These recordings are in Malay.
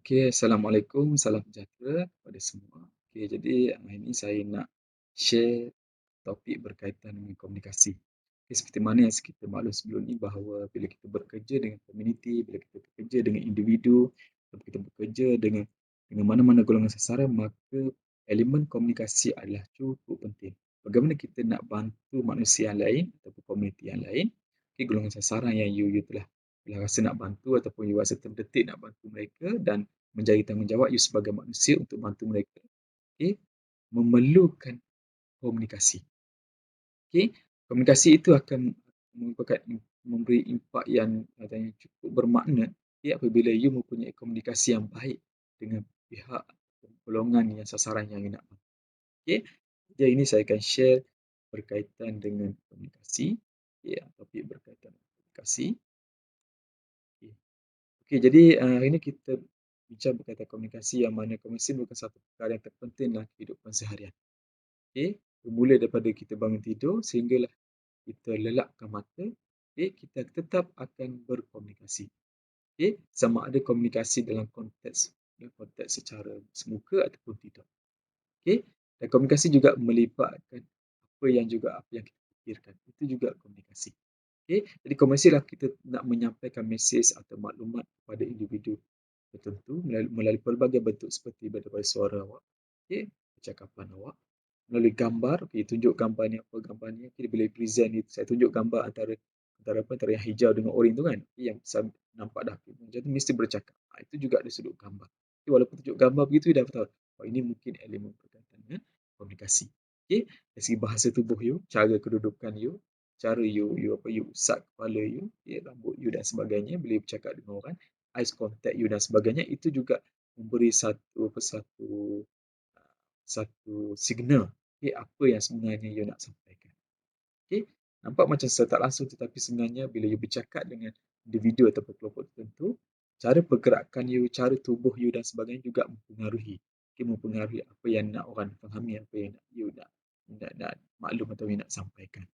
Okey, Assalamualaikum, salam sejahtera kepada semua. Okey, jadi hari ini saya nak share topik berkaitan dengan komunikasi. Okay, seperti mana yang kita maklum sebelum ni bahawa bila kita bekerja dengan komuniti, bila kita bekerja dengan individu, atau kita bekerja dengan mana-mana golongan sasaran, maka elemen komunikasi adalah cukup penting. Bagaimana kita nak bantu manusia yang lain ataupun komuniti yang lain, okay, golongan sasaran yang you telah rasa nak bantu ataupun you rasa terdetik nak bantu mereka dan menjadi tanggungjawab you sebagai manusia untuk bantu mereka. Okay, memerlukan komunikasi. Okay, komunikasi itu akan merupakan memberi impak yang katanya cukup bermakna, okay, apabila you mempunyai komunikasi yang baik dengan pihak golongan yang sasaran yang you nak bantu. Okay, jadi ini saya akan share berkaitan dengan komunikasi, okay, topik berkaitan dengan komunikasi. Okay. Okay, jadi hari ini kita bincang berkaitan komunikasi yang mana komunikasi merupakan satu perkara yang terpenting dalam kehidupan seharian. Okay, bermula daripada kita bangun tidur sehinggalah kita lelapkan mata, okay, kita tetap akan berkomunikasi. Okay, sama ada komunikasi dalam konteks secara semuka ataupun tidak. Okay, dan komunikasi juga melibatkan apa yang kita fikirkan. Itu juga komunikasi. Okay, jadi komunikasi lah kita nak menyampaikan mesej atau maklumat kepada individu tertentu melalui pelbagai bentuk seperti daripada suara awak, okay, percakapan awak, melalui gambar, okay, tunjuk gambar ni apa gambar ni, okay, bila present ni saya tunjuk gambar antara yang hijau dengan oranye tu kan, okay, yang nampak dah, okay, macam tu mesti bercakap. Itu juga dari sudut gambar. Okay, walaupun tunjuk gambar begitu, dia dah tahu ini mungkin elemen berkaitan dengan komunikasi. Okay, dari segi bahasa tubuh you, cara kedudukan you, cara you usap kepala you, okay, rambut you dan sebagainya bila you bercakap dengan orang, eye contact you dan sebagainya, itu juga memberi satu signal, okay, apa yang sebenarnya you nak sampaikan. Okay, nampak macam secara tak langsung, tetapi sebenarnya bila you bercakap dengan individu ataupun kelompok tertentu, cara pergerakan you, cara tubuh you dan sebagainya juga mempengaruhi apa yang nak orang fahami, apa yang nak maklum atau you nak sampaikan.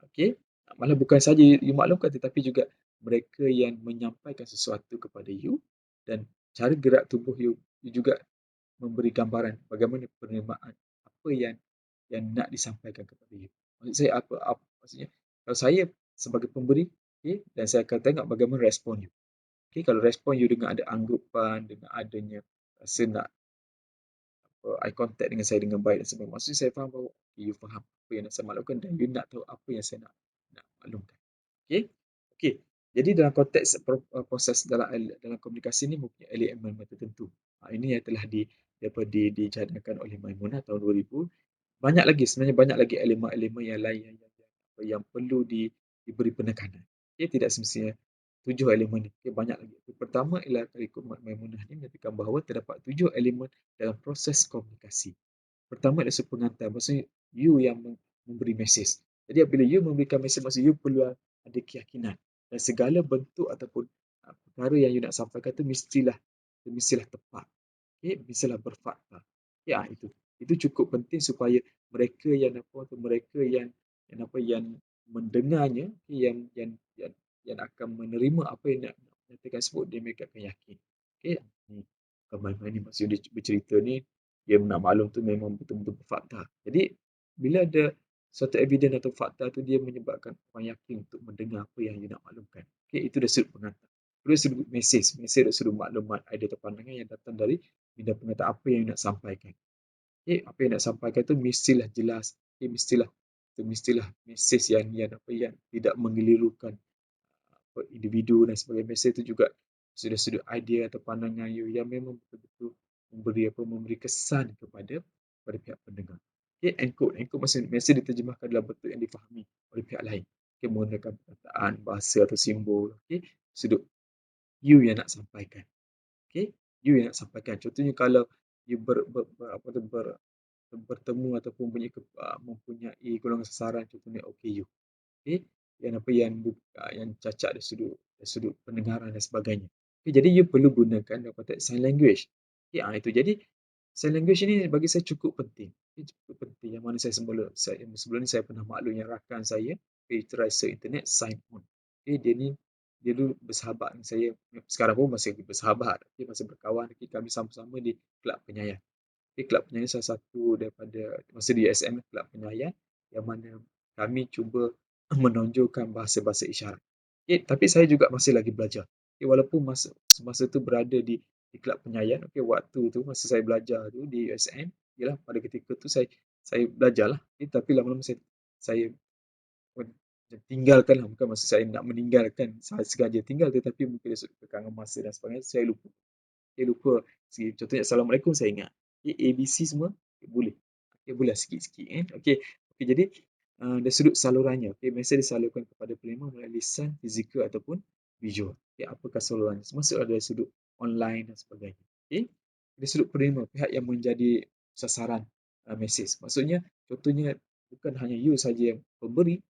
Okay, malah bukan saja you maklumkan, tetapi juga mereka yang menyampaikan sesuatu kepada you dan cara gerak tubuh you juga memberi gambaran bagaimana penerimaan apa yang nak disampaikan kepada you. Maksud saya apa maksudnya, kalau saya sebagai pemberi, okay, dan saya akan tengok bagaimana respon you. Okay, kalau respon you dengan ada anggupan, dengan adanya rasa nak eye contact dengan saya dengan baik dan sebagainya, maksudnya saya faham bahawa you faham apa yang nak saya maklumkan dan you nak tahu apa yang saya nak maklumkan. Okay, okay. Jadi dalam konteks proses dalam komunikasi ni mempunyai elemen tertentu. Ini yang telah dijadikan oleh Maimunah tahun 2000. Sebenarnya banyak lagi elemen-elemen yang lain yang perlu diberi penekanan. Okay, tidak semestinya 7 elemen ni. Okay, banyak lagi. Pertama ialah ikut Maimunah ni menyatakan bahawa terdapat 7 elemen dalam proses komunikasi. Pertama adalah pengantar. Maksudnya you yang memberi mesej. Jadi bila you memberikan mesej, maksud you perlu ada keyakinan. Dan segala bentuk ataupun perkara yang you nak sampaikan tu mestilah tepat. Okay, mestilah berfakta. Ya, itu cukup penting supaya mereka yang mendengarnya, yang akan menerima apa yang nak nyatakan sebut, mereka akan yakin. Okay, Kemahiran ni maksud dia bercerita ni, dia nak maklum tu memang betul-betul berfakta. Jadi bila ada suatu evidence atau fakta tu, dia menyebabkan orang yakin untuk mendengar apa yang dia nak maklumkan. Okay, itu dari sudut pengantar. Dari sudut mesej dari sudut maklumat, idea atau pandangan yang datang dari bidang pengantar apa yang nak sampaikan. Okay, apa yang nak sampaikan tu mestilah jelas. Okay, mestilah mesej yang tidak mengelirukan individu dan sebagainya. Mesej tu juga sudut-sudut idea atau pandangan you yang memang betul-betul memberi kesan kepada pihak pendengar. Okay, encode maksud mesej diterjemahkan dalam bentuk yang difahami oleh pihak lain. Okay, menggunakan perkataan, bahasa atau simbol. Okay, sudut you yang nak sampaikan. Okay, you yang nak sampaikan. Contohnya kalau you bertemu ataupun mempunyai golongan sasaran, contohnya OKU. Okay, yang cacat dari sudut pendengaran dan sebagainya. Okay, jadi you perlu gunakan dalam konteks sign language. Okay, itu jadi sign language ini bagi saya cukup penting. Okay, cukup penting. Yang mana sebelum ni saya pernah maklum yang rakan saya, computerizer internet sign on. Okay, dia ni dia dulu bersahabat dengan saya, sekarang pun masih bersahabat, okey, masih berkawan, okey, kami sama-sama di kelab penyayang. Okey, kelab penyayang salah satu daripada masa di USM, kelab penyayang yang mana kami cuba menonjolkan bahasa-bahasa isyarat. Okey, tapi saya juga masih lagi belajar. Okey, walaupun masa tu berada di kelab penyayang, okey, waktu tu masa saya belajar tu di USM, ialah pada ketika tu saya belajarlah, okey, tapi lama-lama saya pun tinggalkanlah, bukan maksud saya nak meninggalkan, saya sengaja tinggal tetapi mungkin dari sudut kekangan masa dan sebagainya, saya lupa. Saya lupa contohnya Assalamualaikum saya ingat. Okay, ABC semua okay, boleh. Okay, boleh sikit-sikit kan. Okay. Okay, jadi dari sudut salurannya, okay, mesej disalurkan kepada penerima melalui lisan, fizikal ataupun visual. Okay, apakah salurannya? Masuk dari sudut online dan sebagainya. Okay. Dari sudut penerima, pihak yang menjadi sasaran mesej. Maksudnya, contohnya bukan hanya you saja yang memberi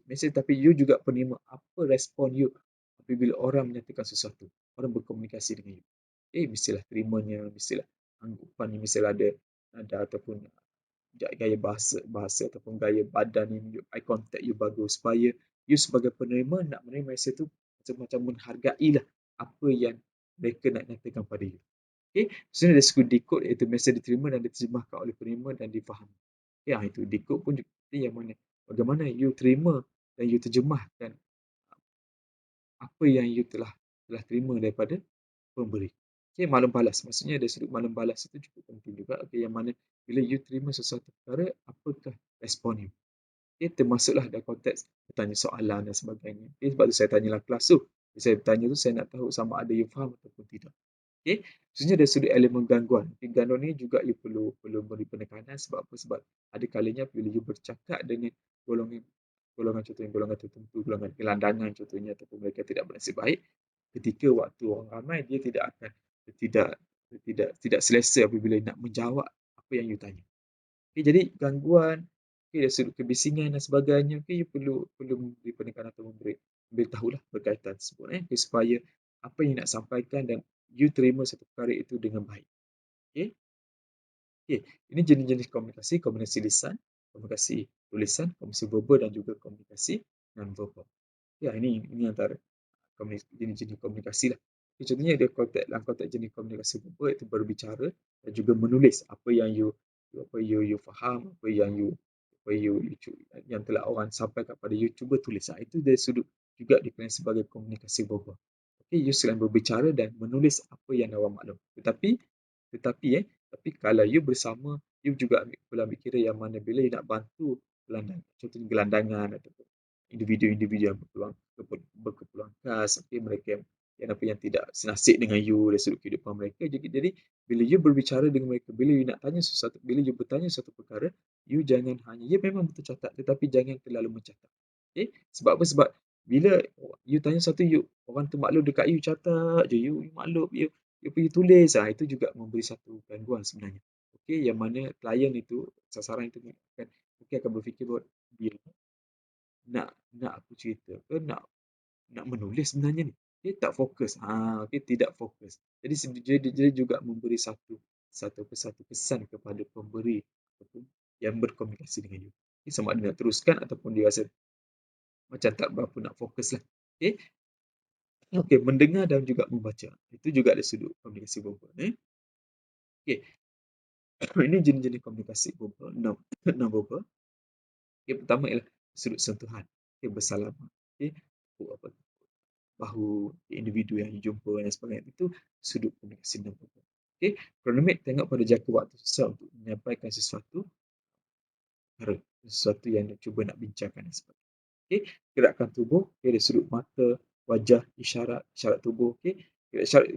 mesej, tapi you juga penerima. Apa respon you apabila orang menyatakan sesuatu, orang berkomunikasi dengan you. Mestilah terimanya, mestilah anggupannya, mestilah ada ataupun gaya bahasa ataupun gaya badan you, eye contact you bagus supaya you sebagai penerima nak menerima mesej tu macam menghargailah apa yang mereka nak nyatakan pada you. Okey, sebenarnya dari segi decode iaitu mesej diterima dan diterjemahkan oleh penerima dan difahami. Itu decode pun juga yang mana bagaimana you terima dan you terjemahkan apa yang you telah terima daripada pemberi. Okey, maklum balas. Maksudnya dari sudut maklum balas itu cukup penting juga. Okey, yang mana bila you terima sesuatu perkara, apakah respon you? Okey, termasuklah dalam konteks bertanya soalan dan sebagainya. Okey, sebab tu saya tanyalah kelas tu. Saya bertanya tu saya nak tahu sama ada you faham ataupun tidak. Okey, khususnya dari sudut elemen gangguan. Okay, gangguan ni juga you perlu beri penekanan sebab apa? Sebab ada kalanya bila you bercakap dengan golongan golongan contohnya golongan tertentu, golongan gelandangan contohnya ataupun mereka tidak bernasib baik, ketika waktu orang ramai dia tidak tidak selesa apabila nak menjawab apa yang you tanya. Okay, jadi gangguan, okay, dari sudut kebisingan dan sebagainya, okay, you perlu memberi penekanan atau memberitahulah berkaitan tersebut, okay, supaya apa yang nak sampaikan dan you terima satu perkara itu dengan baik. Okay. Okay. Ini jenis-jenis komunikasi, komunikasi lisan, komunikasi tulisan, komunikasi verbal dan juga komunikasi non-verbal. Ya, ini antara jenis-jenis komunikasi lah. Okay, contohnya ada dalam konteks jenis komunikasi verbal iaitu berbicara dan juga menulis apa yang you faham, yang telah orang sampaikan kepada you, cuba tulis. Itu dari sudut juga dikenali sebagai komunikasi verbal. Okay, you selain berbicara dan menulis apa yang orang maklum. Tapi kalau you bersama, you juga perlu ambil kira yang mana bila you nak bantu contohnya gelandangan ataupun individu-individu yang berkeperluan khas, okay, mereka yang tidak senasib dengan you dari sudut kehidupan mereka. Jadi bila you berbicara dengan mereka, bila you bertanya sesuatu perkara, you jangan hanya, ya memang betul catat, tetapi jangan terlalu mencatat. Okay? Sebab apa? Sebab bila you tanya sesuatu, orang tu maklum dekat you, catat je, you maklum, you pergi tulis, itu juga memberi satu gangguan sebenarnya. Okay, yang mana klien itu, sasaran itu akan berfikir bahawa dia nak aku cerita ke nak menulis sebenarnya ni. Dia tak fokus. Okay, tidak fokus. Jadi juga memberi satu pesan kepada pemberi ataupun yang berkomunikasi dengan you. Okay, sama ada nak teruskan ataupun dia rasa macam tak berapa nak fokus lah. Okay. Okay, mendengar dan juga membaca. Itu juga ada sudut komunikasi verbal. Okay. Ini jenis-jenis komunikasi verbal, non-verbal. Okay, pertama ialah sudut sentuhan. Okay, bersalaman. Okay, bahu individu yang jumpa dan sebagainya. Itu sudut komunikasi non-verbal. Okay, kronomik tengok pada jangka waktu susah untuk menyampaikan sesuatu yang cuba nak bincangkan dan sebagainya. Okay, gerakan tubuh, okay, dari sudut mata, wajah, isyarat tubuh. Okay,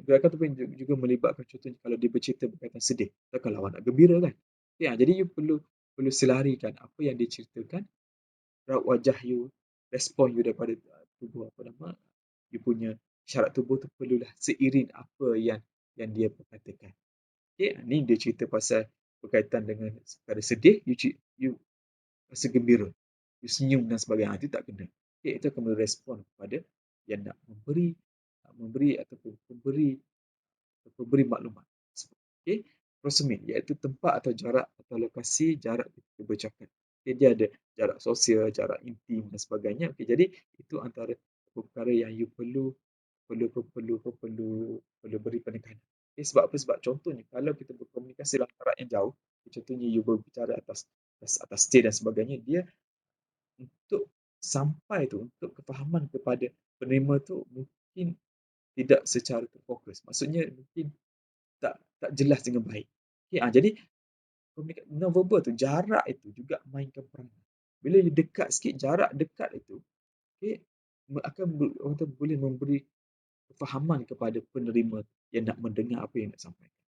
gerakan tubuh juga melibatkan contohnya kalau dia bercerita berkaitan sedih atau kalau awak nak gembira kan. Okay, jadi you perlu selarikan apa yang dia ceritakan, raut wajah you, respon you daripada tubuh you punya syarat tubuh tu perlulah seiring apa yang dia perkatakan. Okay, ni dia cerita pasal berkaitan dengan perkara sedih, you rasa gembira, you senyum dan sebagainya. Itu tak kena. Okay, itu akan merespon kepada yang nak memberi ataupun memberi maklumat. Okay, proximate iaitu tempat atau jarak atau lokasi jarak kita bercakap. Okay, dia ada jarak sosial, jarak intim dan sebagainya. Okay, jadi itu antara perkara yang you perlu beri penekanan. Okay, sebab apa? Sebab contohnya kalau kita berkomunikasi dalam jarak yang jauh, contohnya you berbicara atas stage dan sebagainya, dia untuk sampai tu, untuk kefahaman kepada penerima tu mungkin tidak secara terfokus. Maksudnya mungkin tak jelas dengan baik. Okay, jadi non-verbal tu, jarak itu juga mainkan peranan. Bila you dekat sikit, jarak dekat itu, okay, akan boleh memberi kefahaman kepada penerima yang nak mendengar apa yang nak sampaikan.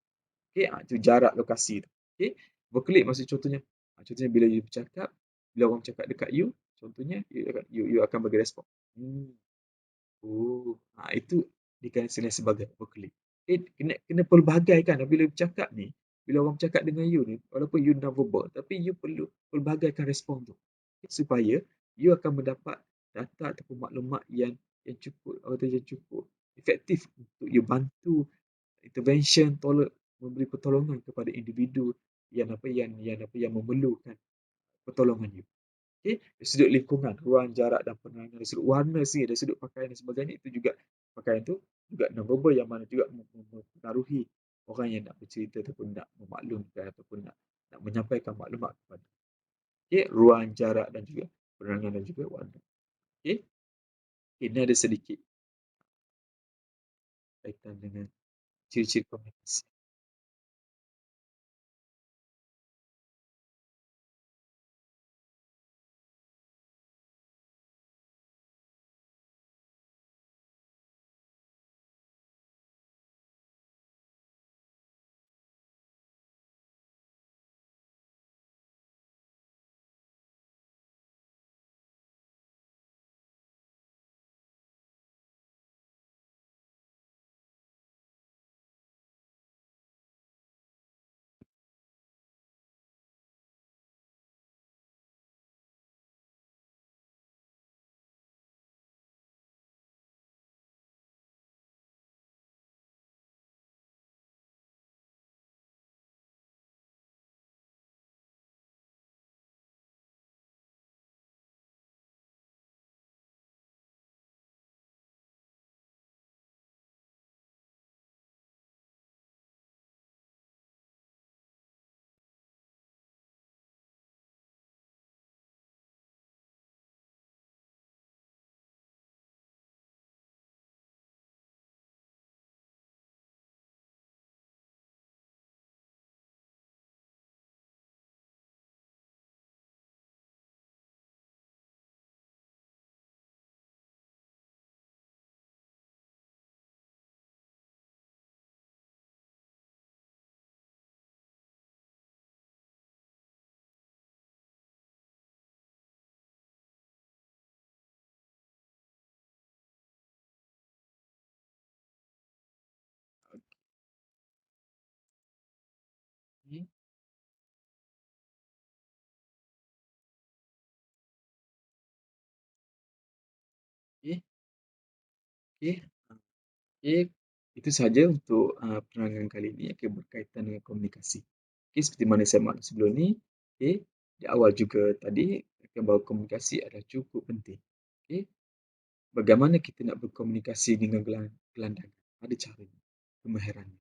Okay, itu jarak lokasi tu. Okay, berkelip maksud contohnya bila you bercakap, bila orang cakap dekat you, contohnya you akan bagi respon. Oh, itu dikatakan sebagai berkelip. Kena pelbagaikan bila bercakap ni, bila orang bercakap dengan you ni, walaupun you non-verbal, tapi you perlu pelbagaikan respon tu. Supaya you akan mendapat data ataupun maklumat yang cukup atau yang cukup efektif untuk you bantu intervention, memberi pertolongan kepada individu yang memerlukan pertolongan you. Okay, dari sudut lingkungan, ruang, jarak dan penerangan, dari sudut warna sendiri, dari sudut pakaian dan sebagainya, itu juga pakaian tu juga non-verbal yang mana juga mempengaruhi orang yang nak bercerita ataupun nak memaklumkan ataupun nak menyampaikan maklumat kepada. Okay, ruang, jarak dan juga penerangan dan juga warna. Okay, ini ada sedikit kaitan dengan ciri-ciri komunikasi. Okay, okay, okay. Okay, itu saja untuk penerangan kali ini yang berkaitan dengan komunikasi. Okay, seperti mana saya maklum sebelum ni, okay, di awal juga tadi akan bahawa komunikasi adalah cukup penting. Okay, bagaimana kita nak berkomunikasi dengan gelandang? Ada caranya, kemahirannya.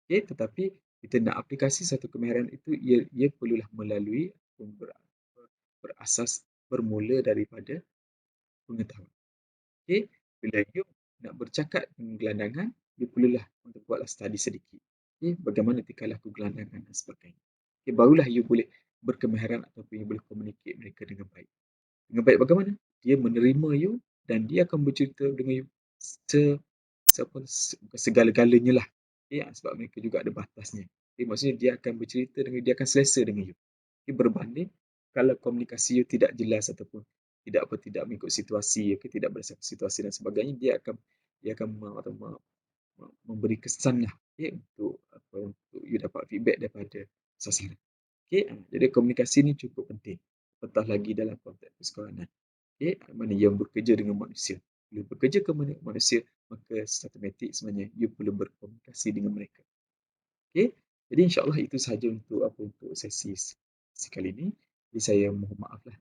Okay, tetapi kita nak aplikasi satu kemahiran itu, ia perlulah melalui berasas bermula daripada pengetahuan. Okay, bila you nak bercakap dengan gelandangan, you perlulah untuk buatlah study sedikit. Okay, bagaimana tingkah laku gelandangan dan sebagainya. Okay, barulah you boleh berkemahiran ataupun you boleh communicate mereka dengan baik. Dengan baik bagaimana? Dia menerima you dan dia akan bercerita dengan you se, segala-galanya lah. Okay, sebab mereka juga ada batasnya. Okay, maksudnya dia akan bercerita dengan you, dia akan selesa dengan you. Okay, berbanding kalau komunikasi you tidak jelas ataupun tidak mengikut situasi, okay, tidak berdasarkan situasi dan sebagainya, dia akan memberi kesan lah, okay, untuk you dapat feedback daripada sasaran. Okay, jadi komunikasi ni cukup penting, apatah lagi dalam konteks persekolahan. Okay, mana yang bekerja dengan manusia. Bila bekerja dengan manusia, maka automatik sebenarnya you perlu berkomunikasi dengan mereka. Okay, jadi insyaAllah itu sahaja untuk sesi kali ini. Jadi saya mohon maaf lah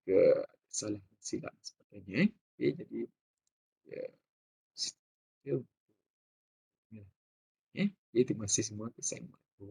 ke salah silap sebagainya. Okay, jadi Ya, ya, ya. Ya, terima kasih semua, kesan aku.